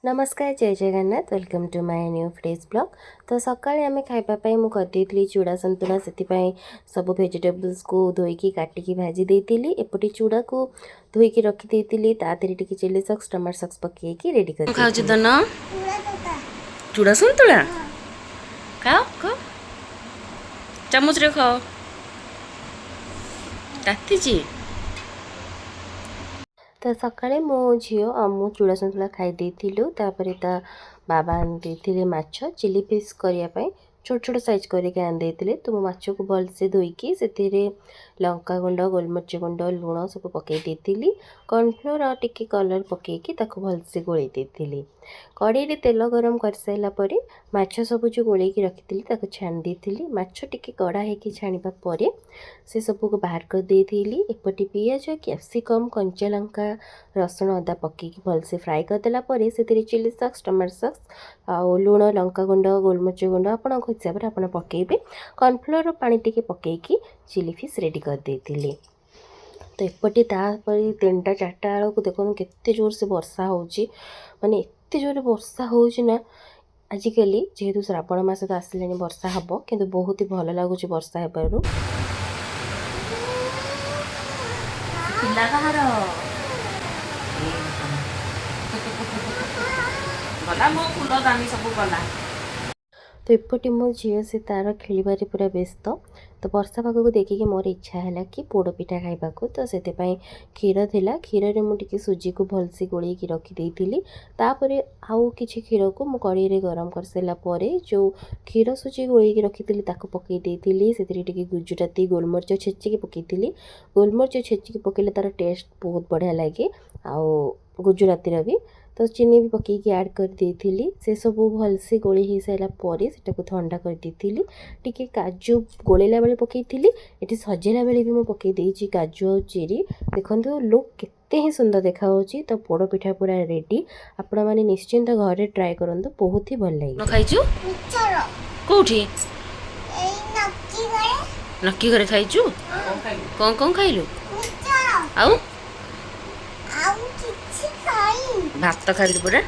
नमस्कार जय Jagannath welcome to my new fresh blog. तो सकाळे आमे खाइबापी मु करदेइतली चूड़ा संतुला सेतिपाई सब वेजिटेबल्स को धोईकी काटिकी भाजी देइतिली। एपटे चूड़ा को धोईकी रखी देइतिली ता देहरे टिके चिली सॉस टमाटो सॉस पकेइकी रेडी कर खाउछ दन चूड़ा संतुला खाओ खाओ चम्मच रे खाओ ताती जी। तो सकाळे मो झील आमु चूड़ा संतुला खाई देइथिलु। तापरे ता बाबा आनि देइथिले माछ चिली फिश करिया पई छोट छोट साइज करके आनि देइथिले। तो मो माछ को भल से धोईकी सेतिरे लंका गुंड गोलमरिच गुंड लुण सब पकई देइथिली। कॉर्नफ्लोर और टिके कलर पकईकी ताको भल से गोळेई देइथिली। कड़ाई रे तेल गरम कर साइला परे माछ सब जो गोळेकी रखिथिली ताको छान देइथिली। माछ टिके कड़ा हेकी छानिबा परे से सब को बाहर कर देइथिली। एपटे पियाज कैप्सिकम कंचा लंका रसुण अदा पकईकी भल से फ्राई कर देला परे सेतिरे चिली सॉस टमाटो सॉस आ लुण लंका गुंड गोलमरिच गुंड आपण हिसाब रे आपण पकेइबे। कॉर्नफ्लोर पानी टिके पकईकी चिली फिश रेडी कर देइथिली। तो एपटे तापरे 3टा 4टा बेलू देखो केते जोर से वर्षा होउची माने एते जोर वर्षा होउची ना। आजिकल जेहेतु श्रावण मास तो आसलानी वर्षा हबो किंतु बहुत ही भल लागुची वर्षा हेबारु। पिला कहार गला मो फूल दानी सब गला। तो एपटे मो झील से तार खेलिबारे पूरा व्यस्त। तो वर्षा पाग को देखिए मोर इच्छा है कि पोड़ पिठा खाइबा को। तो से क्षीर थिला क्षीर रे मुझे सुजी को भलसे गोल रखी देइथिली। तापरे आउ किछि क्षीर को मु कड़ाई रे गरम कर साइला परे जो क्षीर सुजी गोल रखी ताको पकई देइथिली। सेतिरे टिके गुजराती गोलमरिच छेचिकी पकईथिली। गोलमरिच छेचिकी पकईले तार टेस्ट बहुत बढ़िया लगे आउ गुजराती भी। तो चीनी भी पकईकी ऐड कर देइथिली। से सब भलसे गोली हो सारा परे सेटाको ठंडा कर देइथिली। टिके काजू गोलेला बेले पकईथिली एटी सजेला बेले भी मु पकई देइची काजू और चेरी। देखंतु लुक केते ही सुंदर देखा होची। तो पोड़ पिठा पूरा रेडी आपण माने निश्चिंत घरे ट्राई करंतु बहुत ही भल लागे। खाइछु कोठी ए नक्की घरे खाइछु कोन खाइलु आउ भात खाइलु पूरा।